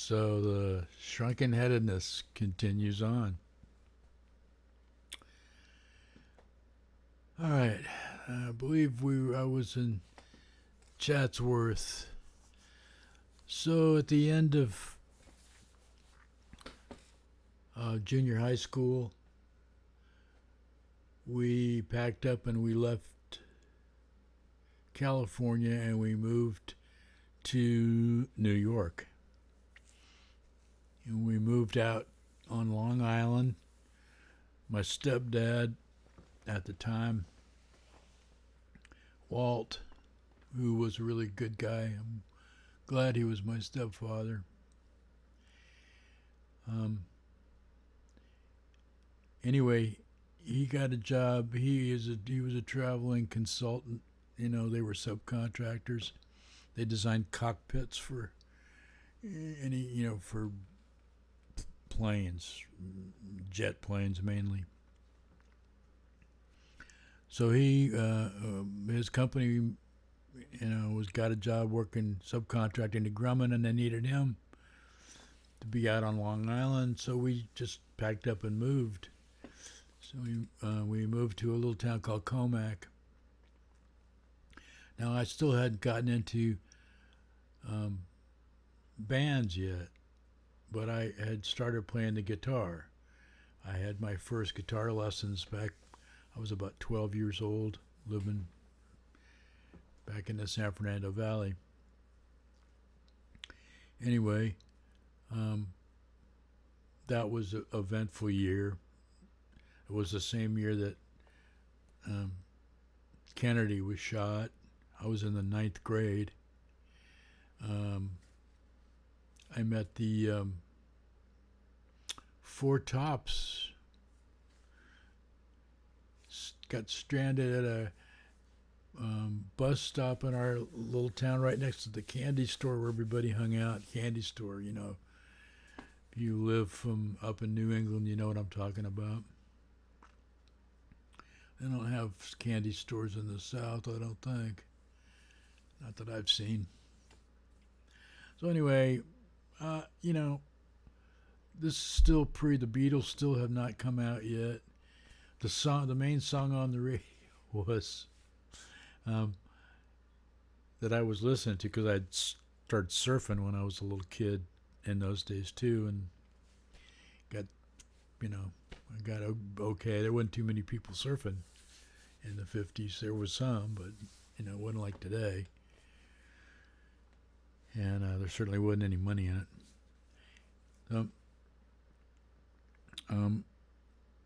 So the shrunken headedness continues on. All right, I believe I was in Chatsworth. So at the end of junior high school, we packed up and we left California and we moved to New York. And we moved out on Long Island. My stepdad at the time, Walt, who was a really good guy. I'm glad he was my stepfather. Um, anyway, he got a job. He was a traveling consultant. You know, they were subcontractors. They designed cockpits for for planes, jet planes mainly. So his company, was got a job working subcontracting to Grumman, and they needed him to be out on Long Island. So we just packed up and moved. So we moved to a little town called Comac. Now I still hadn't gotten into um, bands yet, but I had started playing the guitar. I had my first guitar lessons back. I was about 12 years old, living back in the San Fernando Valley. Anyway, um, that was an eventful year. It was the same year that um, Kennedy was shot. I was in the ninth grade. Um, I met the Four Tops. Got stranded at a bus stop in our little town right next to the candy store where everybody hung out. Candy store, If you live from up in New England, you know what I'm talking about. They don't have candy stores in the South, I don't think. Not that I've seen. So anyway, uh, you know, this is still the Beatles still have not come out yet. The main song on the radio was um, that I was listening to because I'd started surfing when I was a little kid in those days too, and got, I got okay. There wasn't too many people surfing in the 50s. There was some, but it wasn't like today, and there certainly wasn't any money in it. Um,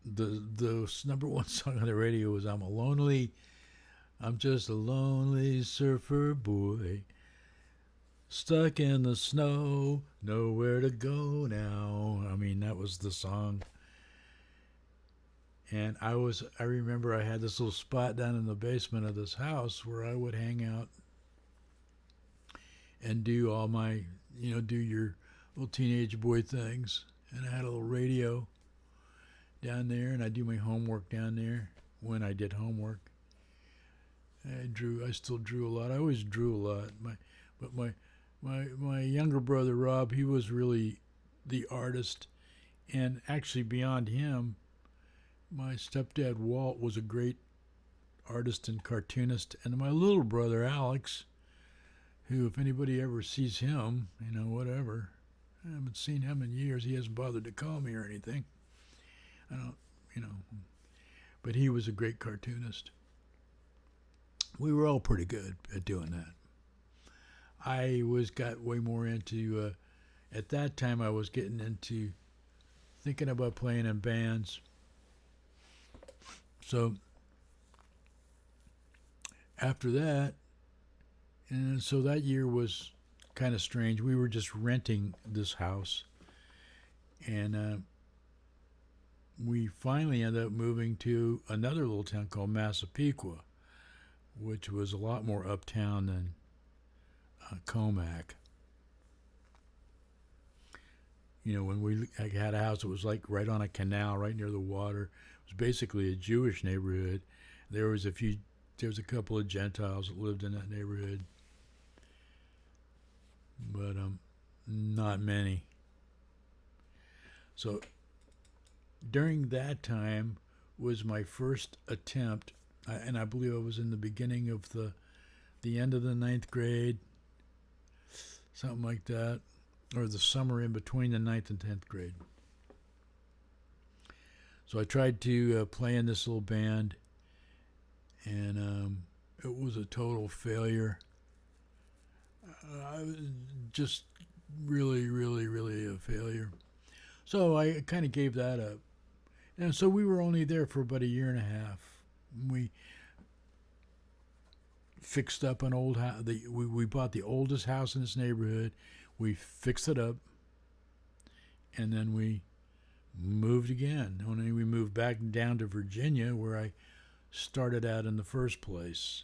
the number one song on the radio was I'm just a lonely surfer boy, stuck in the snow, nowhere to go now. I mean, that was the song. And I remember I had this little spot down in the basement of this house where I would hang out and do all my, do your little teenage boy things. And I had a little radio down there, and I do my homework down there when I did homework. I still drew a lot. I always drew a lot. My younger brother Rob, he was really the artist, and actually beyond him, my stepdad Walt was a great artist and cartoonist, and my little brother Alex, who, if anybody ever sees him, whatever. I haven't seen him in years. He hasn't bothered to call me or anything. I don't, but he was a great cartoonist. We were all pretty good at doing that. Got way more into, at that time I was getting into thinking about playing in bands. So after that, and so that year was kind of strange. We were just renting this house, and we finally ended up moving to another little town called Massapequa, which was a lot more uptown than Comac. When we had a house, it was like right on a canal, right near the water. It was basically a Jewish neighborhood. There was a couple of Gentiles that lived in that neighborhood, but not many. So during that time was my first attempt, and I believe I was in the beginning of the end of the ninth grade, something like that, or the summer in between the ninth and 10th grade. So I tried to play in this little band, and it was a total failure. Just really, really, really a failure. So I kind of gave that up. And so we were only there for about a year and a half. We fixed up an old house. We bought the oldest house in this neighborhood. We fixed it up, and then we moved again. Only we moved back down to Virginia, where I started out in the first place.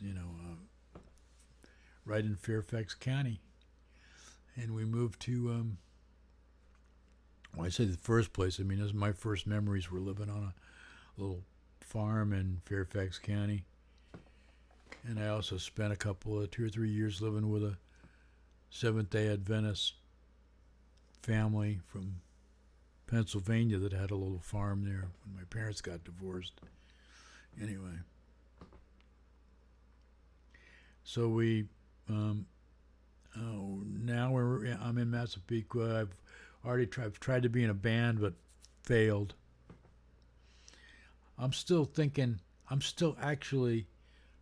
Right in Fairfax County, and we moved to. When I say the first place, I mean this, my first memories were living on a little farm in Fairfax County, and I also spent a couple of 2 or 3 years living with a Seventh-day Adventist family from Pennsylvania that had a little farm there when my parents got divorced. Anyway, so now I'm in Massapequa. I've tried to be in a band but failed. I'm still actually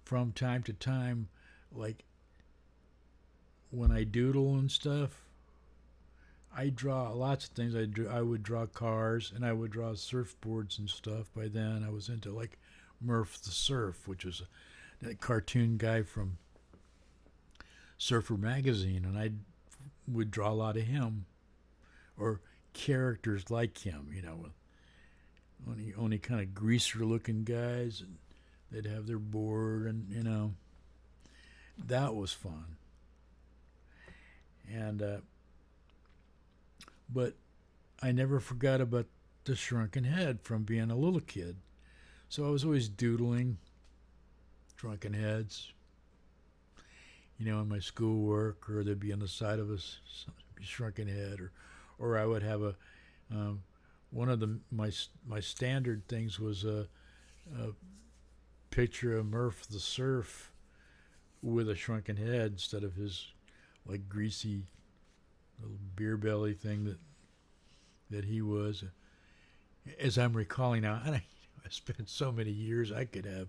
from time to time, like when I doodle and stuff, I draw lots of things. I would draw cars, and I would draw surfboards and stuff. By then I was into like Murph the Surf, which was a cartoon guy from Surfer magazine, and I would draw a lot of him or characters like him, only kind of greaser looking guys, and they'd have their board, and that was fun. And but I never forgot about the Shrunken Head from being a little kid. So I was always doodling Shrunken Heads, in my schoolwork, or they'd be on the side of a Shrunken Head, or I would have one of my standard things was a picture of Murph the Surf with a shrunken head instead of his like greasy little beer belly thing that he was. As I'm recalling now, and I spent so many years, I could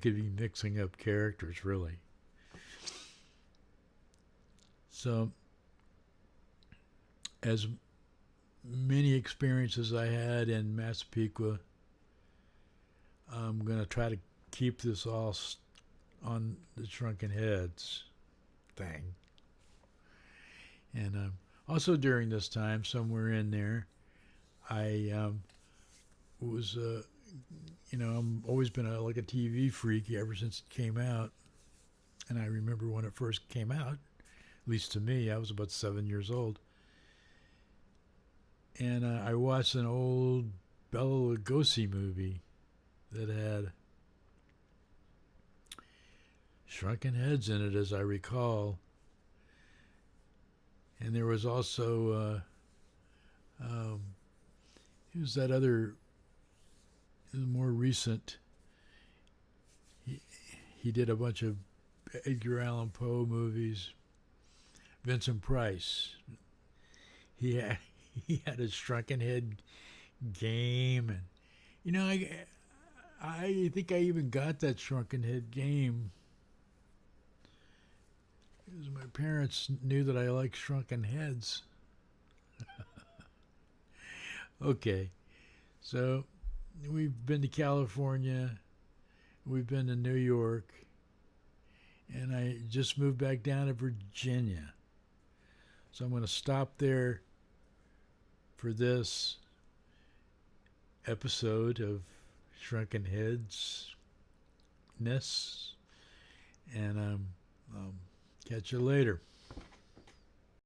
be mixing up characters really. So, as many experiences I had in Massapequa, I'm going to try to keep this all on the Shrunken Heads thing. And also during this time, somewhere in there, I was, I've always been like a TV freak ever since it came out. And I remember when it first came out, at least to me, I was about 7 years old. And I watched an old Bela Lugosi movie that had Shrunken Heads in it, as I recall. And there was also, who's that other, more recent, he did a bunch of Edgar Allan Poe movies. Vincent Price. He had a Shrunken Head game, and I think I even got that Shrunken Head game because my parents knew that I liked Shrunken Heads. Okay, so we've been to California, we've been to New York, and I just moved back down to Virginia. So I'm going to stop there for this episode of Shrunken Heads Ness, and I'll catch you later.